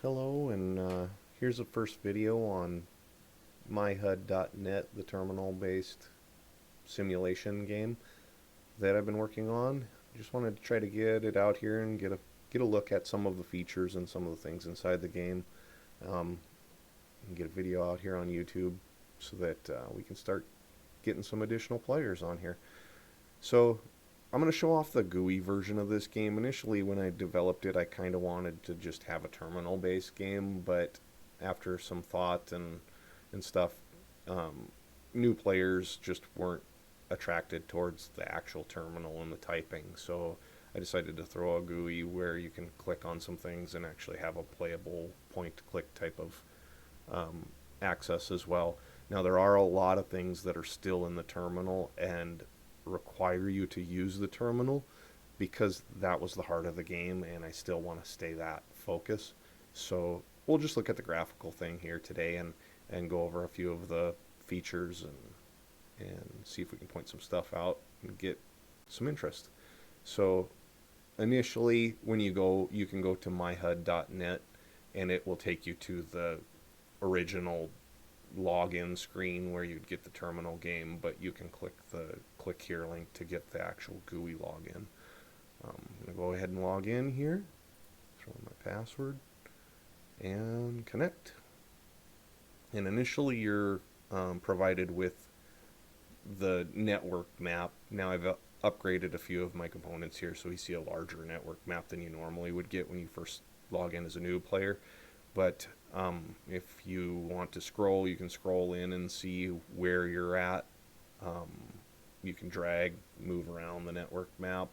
Hello, and here's the first video on myhud.net, the terminal-based simulation game that I've been working on. Just wanted to try to get it out here and get a look at some of the features and some of the things inside the game, um, and get a video out here on YouTube so that we can start getting some additional players on here. So I'm going to show off the GUI version of this game. Initially, when I developed it, I kind of wanted to just have a terminal-based game, but after some thought and stuff, um, new players just weren't attracted towards the actual terminal and the typing. So I decided to throw a GUI where you can click on some things and actually have a playable point-to-click type of um, access as well. Now, there are a lot of things that are still in the terminal and require you to use the terminal because that was the heart of the game, and I still want to stay that focus. So we'll just look at the graphical thing here today and go over a few of the features and see if we can point some stuff out and get some interest. So initially, when you can go to myhud.net and it will take you to the original login screen where you'd get the terminal game, but you can click the click here link to get the actual GUI login. I'm going to go ahead and log in here, throw in my password, and connect. And initially you're provided with the network map. Now I've upgraded a few of my components here so we see a larger network map than you normally would get when you first log in as a new player. But if you want to scroll, you can scroll in and see where you're at. Um, you can drag, move around the network map.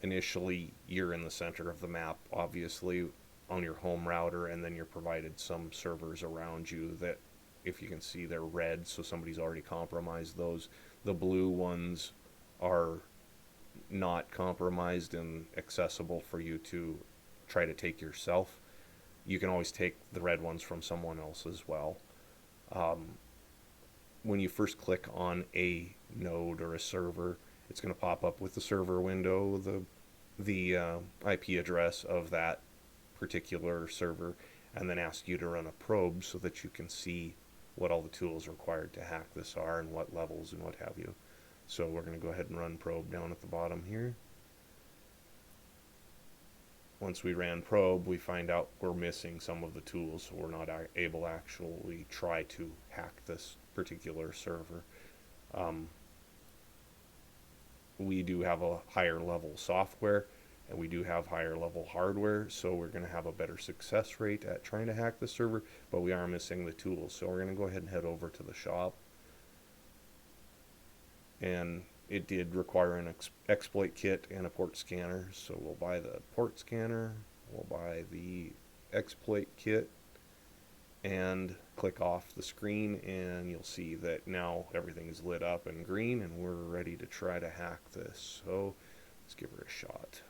Initially, you're in the center of the map, obviously, on your home router, and then you're provided some servers around you that, if you can see, they're red, so somebody's already compromised those. The blue ones are not compromised and accessible for you to try to take yourself. You can always take the red ones from someone else as well. Um, when you first click on a node or a server, it's going to pop up with the server window, the IP address of that particular server, and then ask you to run a probe so that you can see what all the tools required to hack this are and what levels and what have you. So we're going to go ahead and run probe down at the bottom here. Once we ran probe, we find out we're missing some of the tools, so we're not able to actually try to hack this particular server. Um, we do have a higher level software and we do have higher level hardware, so we're going to have a better success rate at trying to hack the server, but we are missing the tools. So we're going to go ahead and head over to the shop, and it did require an exploit kit and a port scanner, so we'll buy the port scanner, we'll buy the exploit kit, and click off the screen, and you'll see that now everything is lit up in green and we're ready to try to hack this. So let's give her a shot.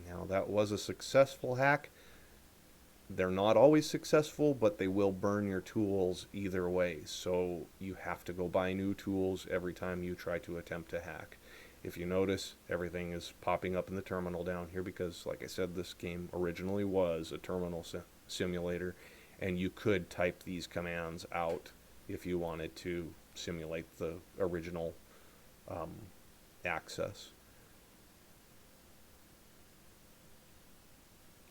Now that was a successful hack. They're not always successful, but they will burn your tools either way. So you have to go buy new tools every time you try to attempt to hack. If you notice, everything is popping up in the terminal down here because, like I said, this game originally was a terminal simulator, and you could type these commands out if you wanted to simulate the original um, access.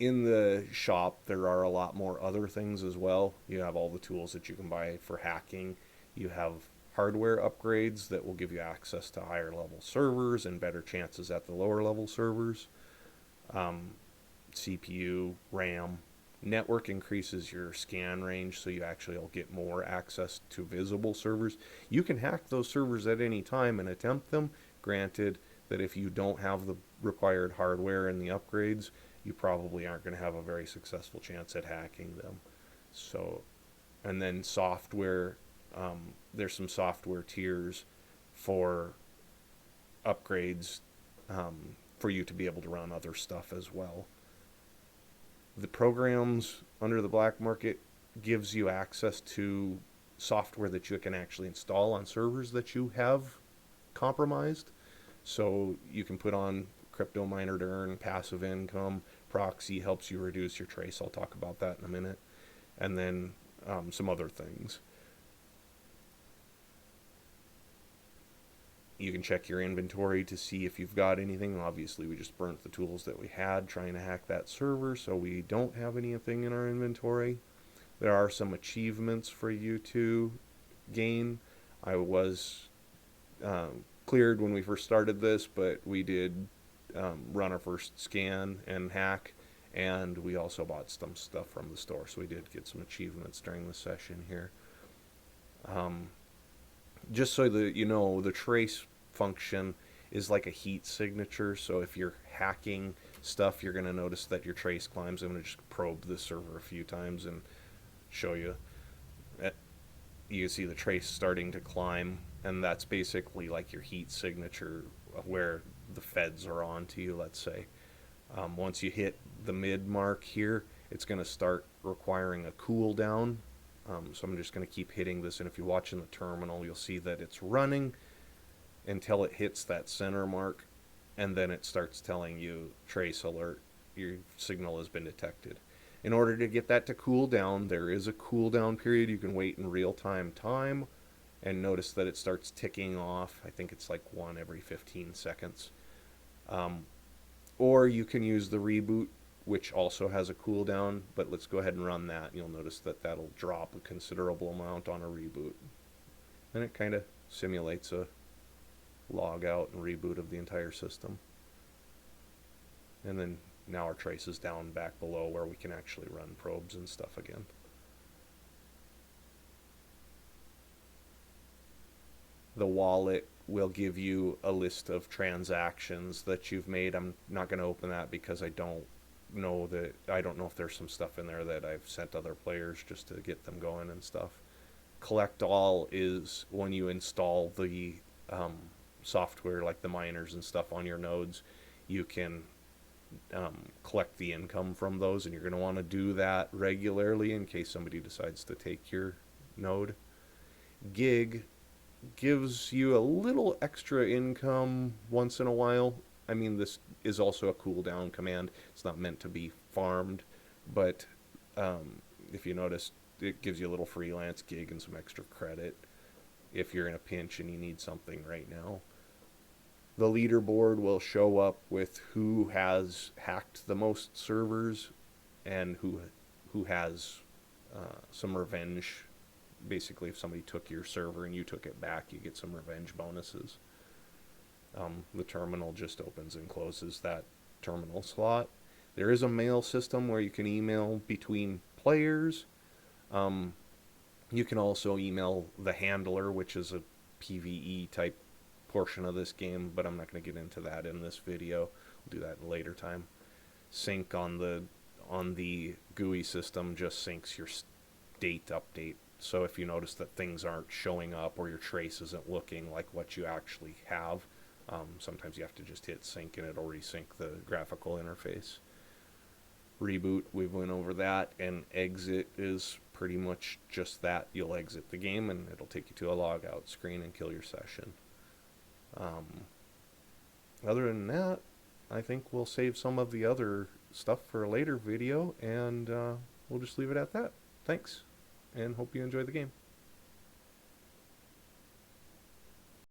In the shop, there are a lot more other things as well. You have all the tools that you can buy for hacking. You have hardware upgrades that will give you access to higher level servers and better chances at the lower level servers. CPU, RAM, network increases your scan range, so you actually will get more access to visible servers. You can hack those servers at any time and attempt them. Granted that if you don't have the required hardware and the upgrades, you probably aren't going to have a very successful chance at hacking them. So, and then software, there's some software tiers for upgrades, for you to be able to run other stuff as well. The programs under the black market gives you access to software that you can actually install on servers that you have compromised. So you can put on crypto miner to earn passive income. Proxy helps you reduce your trace. I'll talk about that in a minute. And then some other things. You can check your inventory to see if you've got anything. Obviously, we just burnt the tools that we had trying to hack that server, so we don't have anything in our inventory. There are some achievements for you to gain. I was cleared when we first started this, but we did run our first scan and hack, and we also bought some stuff from the store, so we did get some achievements during the session here. Just so that you know, the trace function is like a heat signature, so if you're hacking stuff, you're going to notice that your trace climbs. I'm going to just probe the server a few times and show you. You see the trace starting to climb, and that's basically like your heat signature where the feds are on to you, let's say. Once you hit the mid mark here, it's going to start requiring a cooldown. So I'm just going to keep hitting this, and if you watch in the terminal, you'll see that it's running until it hits that center mark, and then it starts telling you, trace alert, your signal has been detected. In order to get that to cool down, there is a cooldown period. You can wait in real-time time, and notice that it starts ticking off. I think it's like 1 every 15 seconds. Or you can use the reboot, which also has a cooldown, but let's go ahead and run that. You'll notice that that'll drop a considerable amount on a reboot. And it kind of simulates a log out and reboot of the entire system. And then now our trace is down back below where we can actually run probes and stuff again. The wallet will give you a list of transactions that you've made. I'm not going to open that because I don't know if there's some stuff in there that I've sent other players just to get them going and stuff. Collect all is when you install the software like the miners and stuff on your nodes, you can collect the income from those, and you're going to want to do that regularly in case somebody decides to take your node. Gig gives you a little extra income once in a while. I mean, this is also a cooldown command. It's not meant to be farmed, but if you notice, it gives you a little freelance gig and some extra credit if you're in a pinch and you need something right now. The leaderboard will show up with who has hacked the most servers and who has some revenge. Basically, if somebody took your server and you took it back, you get some revenge bonuses. The terminal just opens and closes that terminal slot. There is a mail system where you can email between players. You can also email the handler, which is a PvE type portion of this game, but I'm not going to get into that in this video. We'll do that in a later time. Sync on the GUI system just syncs your state update. So if you notice that things aren't showing up or your trace isn't looking like what you actually have, sometimes you have to just hit sync and it'll resync the graphical interface. Reboot, we went over that, and exit is pretty much just that. You'll exit the game and it'll take you to a logout screen and kill your session. Other than that, I think we'll save some of the other stuff for a later video, and we'll just leave it at that. Thanks, and hope you enjoy the game.